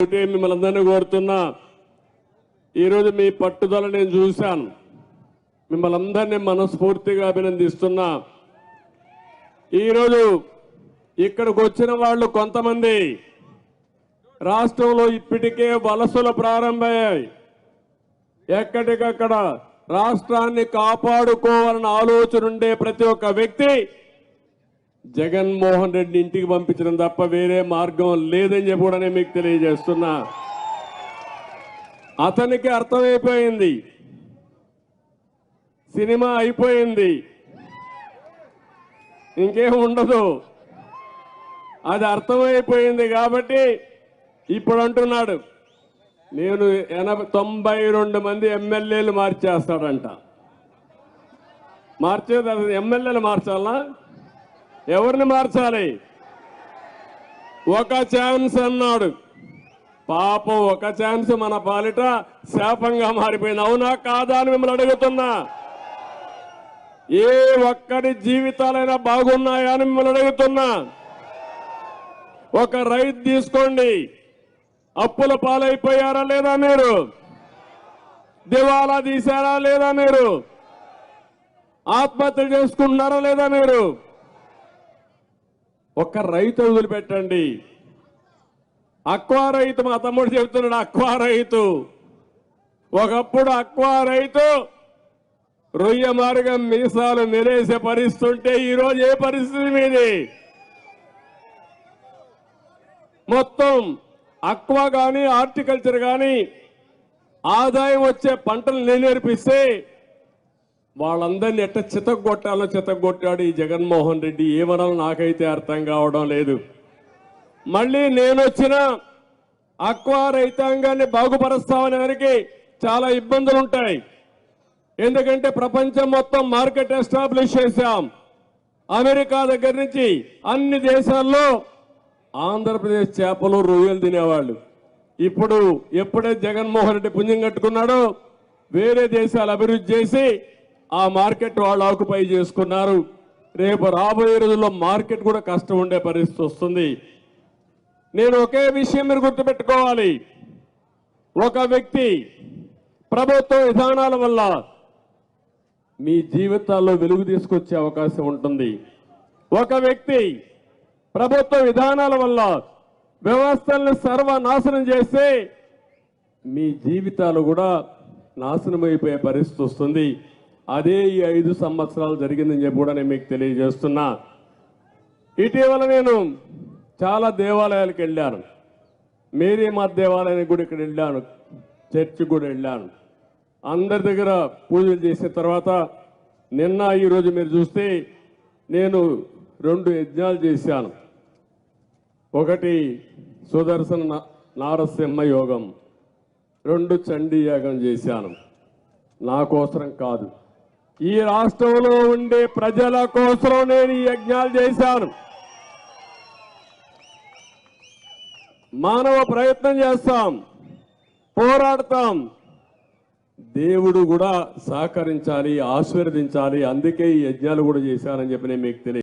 మిమ్మల్ని అందరినీ కోరుతున్నా, ఈరోజు మీ పట్టుదల నేను చూశాను. మిమ్మల్ని అందరినీ మనస్ఫూర్తిగా అభినందిస్తున్నా. ఈరోజు ఇక్కడికి వచ్చిన వాళ్ళు కొంతమంది రాష్ట్రంలో ఇప్పటికే వలసలు ప్రారంభమయ్యాయి. ఎక్కడికక్కడ రాష్ట్రాన్ని కాపాడుకోవాలన్న ఆలోచన ఉండే ప్రతి ఒక్క వ్యక్తి జగన్మోహన్ రెడ్డి ఇంటికి పంపించడం తప్ప వేరే మార్గం లేదని చెప్పి కూడా నేను మీకు తెలియజేస్తున్నా. అతనికి అర్థమైపోయింది, సినిమా అయిపోయింది, ఇంకేం ఉండదు, అది అర్థమైపోయింది. కాబట్టి ఇప్పుడు అంటున్నాడు, నేను 92 మంది ఎమ్మెల్యేలు మార్చేస్తాడంట. మార్చేది అది ఎమ్మెల్యేలు మార్చాలా? ఎవరిని మార్చాలి? ఒక ఛాన్స్ అన్నాడు. పాపం ఒక ఛాన్స్ మన పాలిట శాపంగా మారిపోయింది. అవునా కాదా అని మిమ్మల్ని అడుగుతున్నా. ఏ ఒక్కరి జీవితాలైనా బాగున్నాయా అని మిమ్మల్ని అడుగుతున్నా. ఒక రైతు తీసుకోండి, అప్పుల పాలైపోయారా లేదా మీరు? దివాలా తీశారా లేదా మీరు? ఆత్మహత్య చేసుకుంటున్నారా లేదా మీరు? ఒక రైతు వదిలిపెట్టండి. అక్వా రైతు, మా తమ్ముడు చెబుతున్నాడు, అక్వా రైతు. ఒకప్పుడు అక్వా రైతు రొయ్య మార్గం మీసాలు మెలేసే పరిస్థితి ఉంటే ఈరోజు ఏ పరిస్థితి మీది? మొత్తం అక్వా కానీ హార్టికల్చర్ కానీ ఆదాయం వచ్చే పంటలు నేర్పిస్తే వాళ్ళందరినీ ఎట్ట చితగొట్టాలో చితగొట్టాడు ఈ జగన్మోహన్ రెడ్డి. ఏమనాలో నాకైతే అర్థం కావడం లేదు. మళ్ళీ నేను వచ్చిన అక్వా రైతాంగాన్ని బాగుపరుస్తామనే వారికి చాలా ఇబ్బందులు ఉంటాయి. ఎందుకంటే ప్రపంచం మొత్తం మార్కెట్ ఎస్టాబ్లిష్ చేశాం. అమెరికా దగ్గర నుంచి అన్ని దేశాల్లో ఆంధ్రప్రదేశ్ చేపలు రొయ్యలు తినేవాళ్ళు. ఇప్పుడు ఎప్పుడైతే జగన్మోహన్ రెడ్డి పుణ్యం కట్టుకున్నాడో వేరే దేశాలు అభివృద్ధి చేసి ఆ మార్కెట్ వాళ్ళు ఆక్యుపై చేసుకున్నారు. రేపు రాబోయే రోజుల్లో మార్కెట్ కూడా కష్టం ఉండే పరిస్థితి వస్తుంది. నేను ఒకే విషయం మీరు గుర్తుపెట్టుకోవాలి. ఒక వ్యక్తి ప్రభుత్వ విధానాల వల్ల మీ జీవితాల్లో వెలుగు తీసుకొచ్చే అవకాశం ఉంటుంది. ఒక వ్యక్తి ప్రభుత్వ విధానాల వల్ల వ్యవస్థలను సర్వనాశనం చేస్తే మీ జీవితాలు కూడా నాశనం అయిపోయే పరిస్థితి వస్తుంది. అదే ఈ 5 సంవత్సరాలు జరిగిందని చెప్పి కూడా నేను మీకు తెలియజేస్తున్నా. ఇటీవల నేను చాలా దేవాలయాలకు వెళ్ళాను. మేరీ మాత దేవాలయానికి కూడా ఇక్కడ వెళ్ళాను, చర్చి కూడా వెళ్ళాను. అందరి దగ్గర పూజలు చేసిన తర్వాత నిన్న ఈరోజు మీరు చూస్తే నేను 2 యజ్ఞాలు చేశాను. ఒకటి సుదర్శన నారసింహ యోగం, 2 చండీ యాగం చేశాను. నా కోసం కాదు, ఈ రాష్ట్రంలో ఉండే ప్రజల కోసం నేను ఈ యజ్ఞాలు చేశాను. మానవ ప్రయత్నం చేస్తాం, పోరాడతాం, దేవుడు కూడా సహకరించాలి, ఆశీర్వదించాలి. అందుకే ఈ యజ్ఞాలు కూడా చేశానని చెప్పి నేను మీకు తెలియదు.